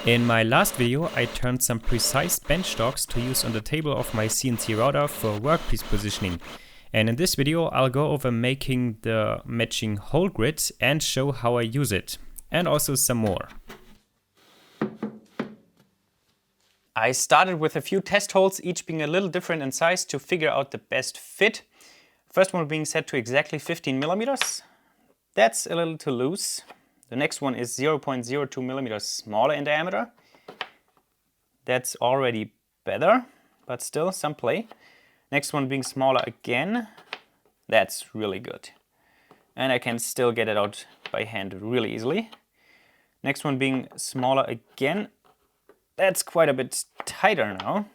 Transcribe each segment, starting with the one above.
In my last video, I turned some precise bench docks to use on the table of my CNC router for workpiece positioning. And in this video, I'll go over making the matching hole grid and show how I use it, and also some more. I started with a few test holes, each being a little different in size to figure out the best fit. First one being set to exactly 15 millimeters. That's a little too loose. The next one is 0.02 millimeters smaller in diameter. That's already better, but still some play. Next one being smaller again. That's really good. And I can still get it out by hand really easily. Next one being smaller again. That's quite a bit tighter now.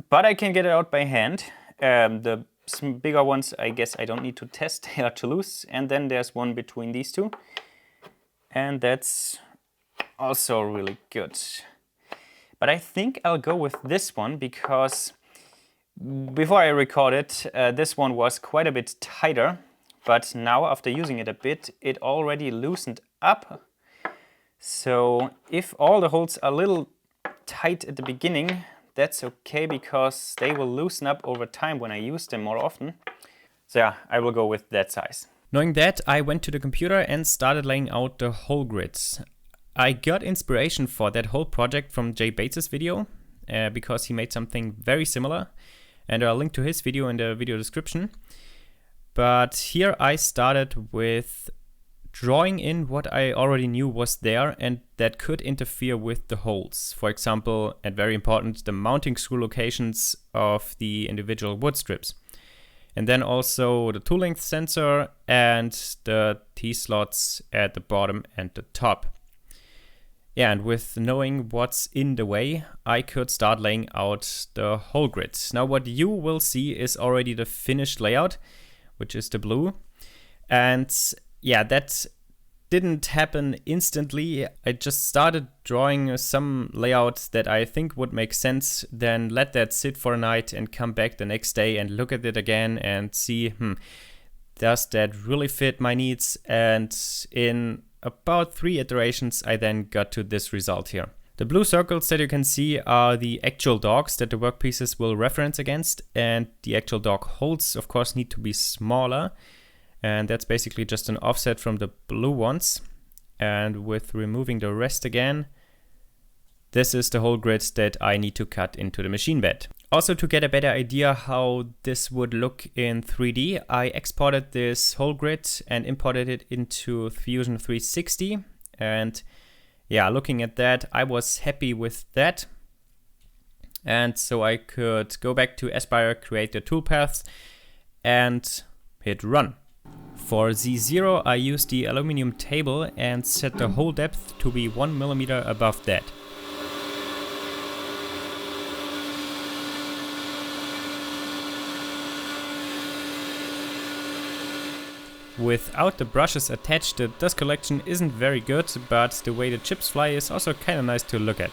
But I can get it out by hand. The bigger ones, I guess I don't need to test, they are too loose. And then there's one between these two. And that's also really good. But I think I'll go with this one because before I recorded, this one was quite a bit tighter. But now after using it a bit, it already loosened up. So if all the holes are a little tight at the beginning, that's okay because they will loosen up over time when I use them more often. So yeah, I will go with that size. Knowing that, I went to the computer and started laying out the hole grids. I got inspiration for that whole project from Jay Bates' video because he made something very similar, and I'll link to his video in the video description. But here I started with drawing in what I already knew was there and that could interfere with the holes. For example, and very important, the mounting screw locations of the individual wood strips. And then also the tool length sensor and the T-slots at the bottom and the top. Yeah, and with knowing what's in the way, I could start laying out the hole grid. Now what you will see is already the finished layout, which is the blue. And yeah, that didn't happen instantly. I just started drawing some layouts that I think would make sense, then let that sit for a night and come back the next day and look at it again and see, does that really fit my needs? And in about 3 iterations, I then got to this result here. The blue circles that you can see are the actual dogs that the workpieces will reference against, and the actual dog holes, of course, need to be smaller. And that's basically just an offset from the blue ones. And with removing the rest again, this is the hole grid that I need to cut into the machine bed. Also, to get a better idea how this would look in 3D, I exported this hole grid and imported it into Fusion 360. And yeah, looking at that, I was happy with that. And so I could go back to Aspire, create the toolpaths, and hit run. For Z0, I used the aluminium table and set the hole depth to be 1 millimeter above that. Without the brushes attached, the dust collection isn't very good, but the way the chips fly is also kinda nice to look at.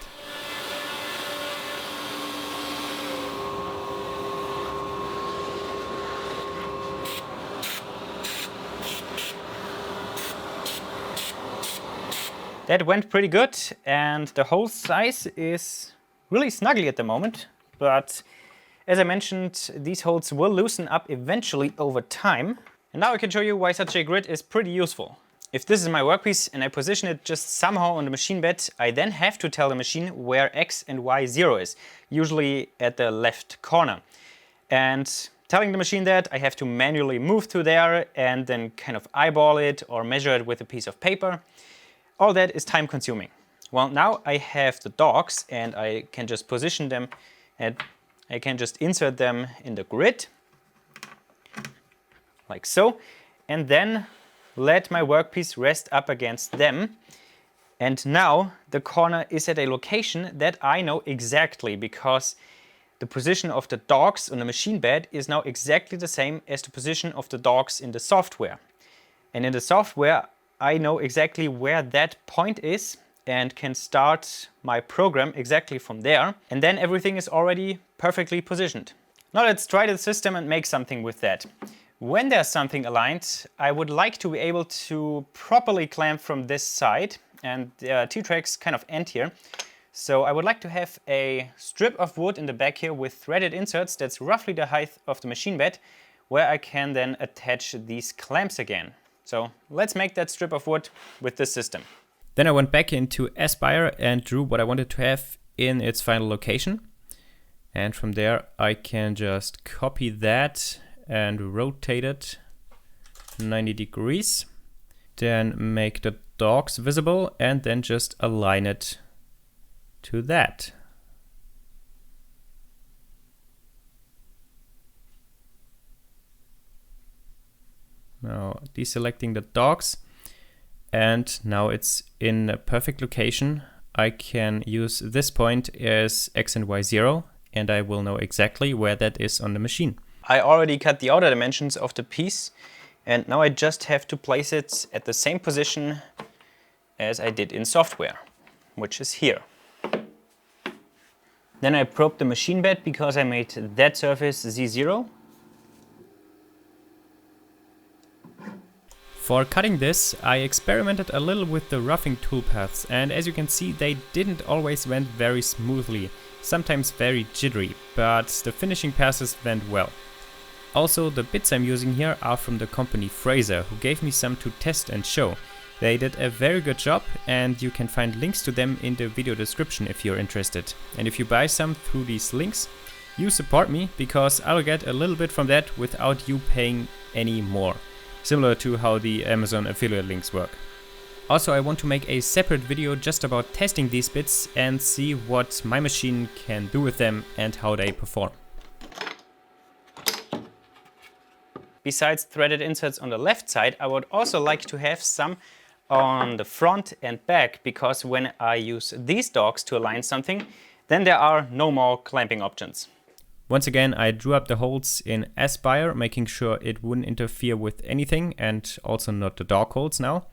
That went pretty good, and the hole size is really snuggly at the moment, but as I mentioned, these holes will loosen up eventually over time. And now I can show you why such a grid is pretty useful. If this is my workpiece and I position it just somehow on the machine bed, I then have to tell the machine where X and Y0 is, usually at the left corner. And telling the machine that, I have to manually move to there and then kind of eyeball it or measure it with a piece of paper. All that is time consuming. Well, now I have the dogs and I can just position them and I can just insert them in the grid, like so, and then let my workpiece rest up against them. And now the corner is at a location that I know exactly because the position of the dogs on the machine bed is now exactly the same as the position of the dogs in the software. And in the software, I know exactly where that point is and can start my program exactly from there. And then everything is already perfectly positioned. Now let's try the system and make something with that. When there's something aligned, I would like to be able to properly clamp from this side and the two tracks kind of end here. So I would like to have a strip of wood in the back here with threaded inserts that's roughly the height of the machine bed, where I can then attach these clamps again. So let's make that strip of wood with this system. Then I went back into Aspire and drew what I wanted to have in its final location. And from there I can just copy that and rotate it 90 degrees. Then make the dogs visible and then just align it to that. Now deselecting the dogs, and now it's in a perfect location. I can use this point as X and Y 0, and I will know exactly where that is on the machine. I already cut the outer dimensions of the piece, and now I just have to place it at the same position as I did in software, which is here. Then I probed the machine bed because I made that surface Z0. For cutting this, I experimented a little with the roughing toolpaths, and as you can see, they didn't always went very smoothly, sometimes very jittery, but the finishing passes went well. Also, the bits I'm using here are from the company Fraser, who gave me some to test and show. They did a very good job, and you can find links to them in the video description if you're interested. And if you buy some through these links, you support me, because I'll get a little bit from that without you paying any more. Similar to how the Amazon affiliate links work. Also, I want to make a separate video just about testing these bits and see what my machine can do with them and how they perform. Besides threaded inserts on the left side, I would also like to have some on the front and back, because when I use these dogs to align something, then there are no more clamping options. Once again, I drew up the holes in Aspire, making sure it wouldn't interfere with anything, and also not the dog holes now.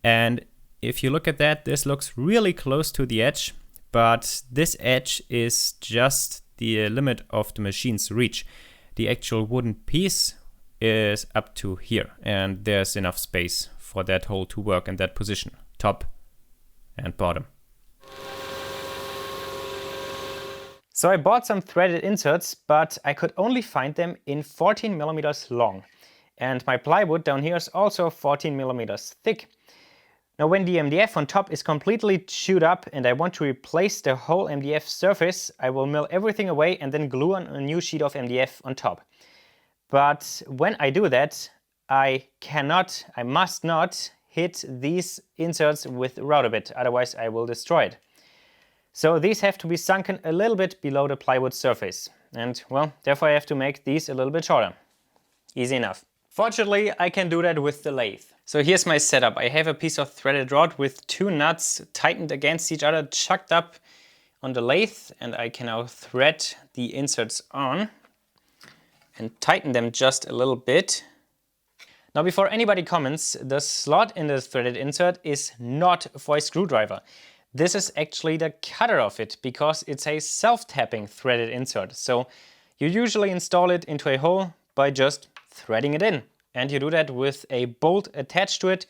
And if you look at that, this looks really close to the edge, but this edge is just the limit of the machine's reach. The actual wooden piece is up to here, and there's enough space for that hole to work in that position, top and bottom. So I bought some threaded inserts, but I could only find them in 14 millimeters long. And my plywood down here is also 14 millimeters thick. Now when the MDF on top is completely chewed up and I want to replace the whole MDF surface, I will mill everything away and then glue on a new sheet of MDF on top. But when I do that, I must not hit these inserts with a router bit, otherwise I will destroy it. So these have to be sunken a little bit below the plywood surface. And well, therefore I have to make these a little bit shorter. Easy enough. Fortunately, I can do that with the lathe. So here's my setup. I have a piece of threaded rod with two nuts tightened against each other, chucked up on the lathe, and I can now thread the inserts on and tighten them just a little bit. Now before anybody comments, the slot in the threaded insert is not for a screwdriver. This is actually the cutter of it, because it's a self-tapping threaded insert. So you usually install it into a hole by just threading it in. And you do that with a bolt attached to it,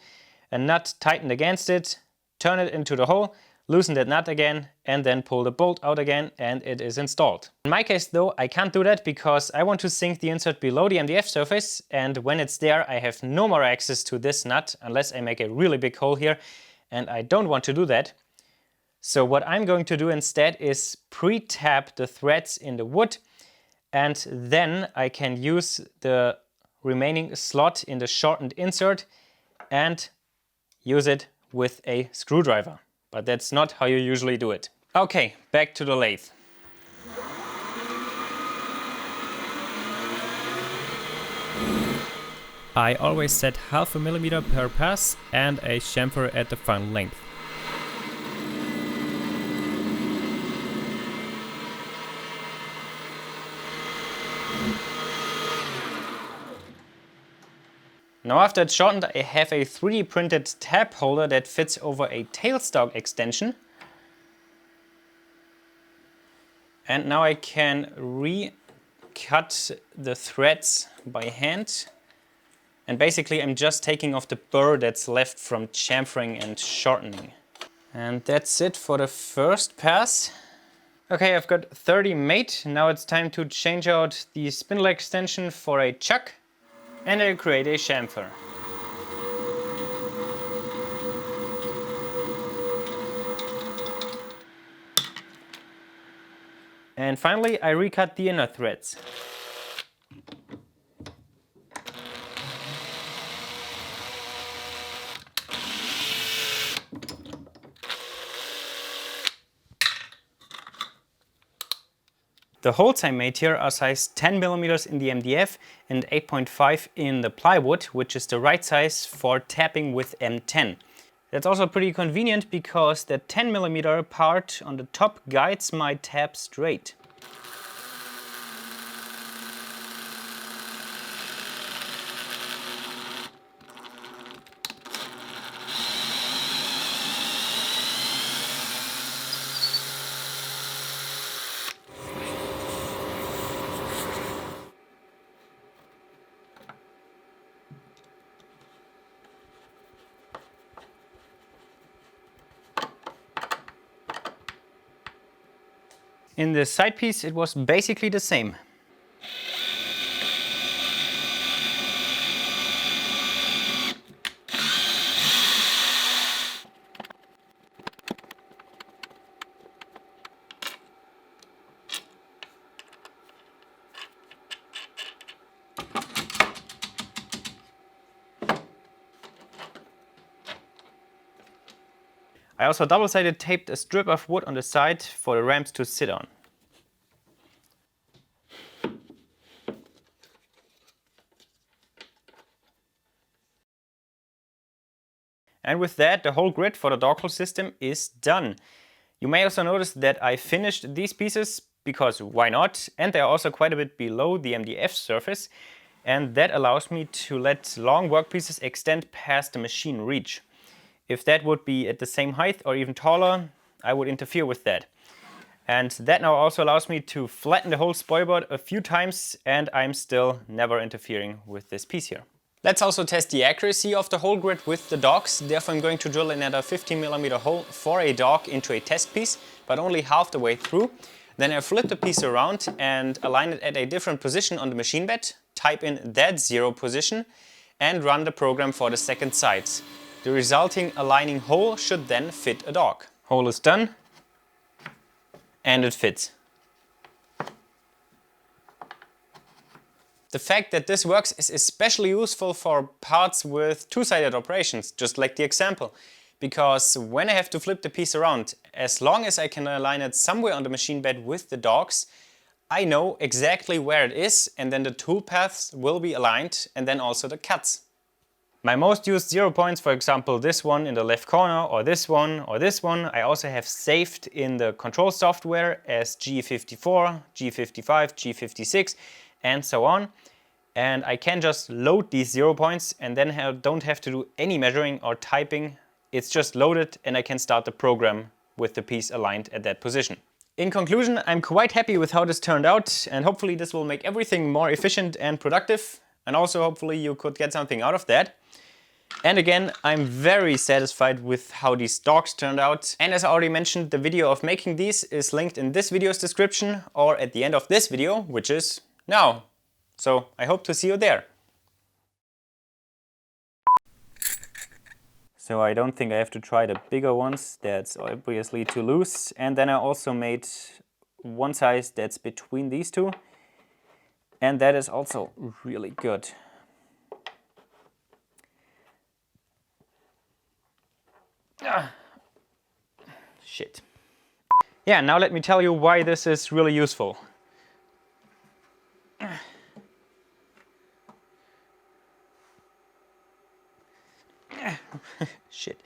a nut tightened against it, turn it into the hole, loosen that nut again, and then pull the bolt out again, and it is installed. In my case though, I can't do that because I want to sink the insert below the MDF surface, and when it's there I have no more access to this nut unless I make a really big hole here, and I don't want to do that. So what I'm going to do instead is pre-tap the threads in the wood, and then I can use the remaining slot in the shortened insert and use it with a screwdriver. But that's not how you usually do it. Okay, back to the lathe. I always set 0.5 millimeter per pass and a chamfer at the final length. Now after it's shortened, I have a 3D printed tab holder that fits over a tailstock extension. And now I can recut the threads by hand And basically I'm just taking off the burr that's left from chamfering and shortening. And that's it for the first pass. Okay, I've got 30 made. Now it's time to change out the spindle extension for a chuck, and I create a chamfer. And finally I recut the inner threads. The holes I made here are size 10 mm in the MDF and 8.5 in the plywood, which is the right size for tapping with M10. That's also pretty convenient because the 10 mm part on the top guides my tab straight. In the side piece it was basically the same. I also double-sided taped a strip of wood on the side for the ramps to sit on. And with that, the whole grid for the dog hole system is done. You may also notice that I finished these pieces because why not? And they're also quite a bit below the MDF surface, and that allows me to let long workpieces extend past the machine reach. If that would be at the same height or even taller, I would interfere with that. And that now also allows me to flatten the whole spoilboard a few times, and I'm still never interfering with this piece here. Let's also test the accuracy of the hole grid with the dogs. Therefore I'm going to drill another 15 mm hole for a dog into a test piece, but only half the way through. Then I flip the piece around and align it at a different position on the machine bed, type in that 0 position and run the program for the second side. The resulting aligning hole should then fit a dog. Hole is done and it fits. The fact that this works is especially useful for parts with two-sided operations, just like the example. Because when I have to flip the piece around, as long as I can align it somewhere on the machine bed with the dogs, I know exactly where it is, and then the tool paths will be aligned, and then also the cuts. My most used 0 points, for example this one in the left corner, or this one, I also have saved in the control software as G54, G55, G56 and so on. And I can just load these 0 points and then don't have to do any measuring or typing. It's just loaded and I can start the program with the piece aligned at that position. In conclusion, I'm quite happy with how this turned out, and hopefully this will make everything more efficient and productive, and also hopefully you could get something out of that. And again, I'm very satisfied with how these dogs turned out. And as I already mentioned, the video of making these is linked in this video's description or at the end of this video, which is now. So I hope to see you there. So I don't think I have to try the bigger ones, that's obviously too loose. And then I also made one size that's between these two, and that is also really good. Shit. Yeah, now let me tell you why this is really useful. Shit.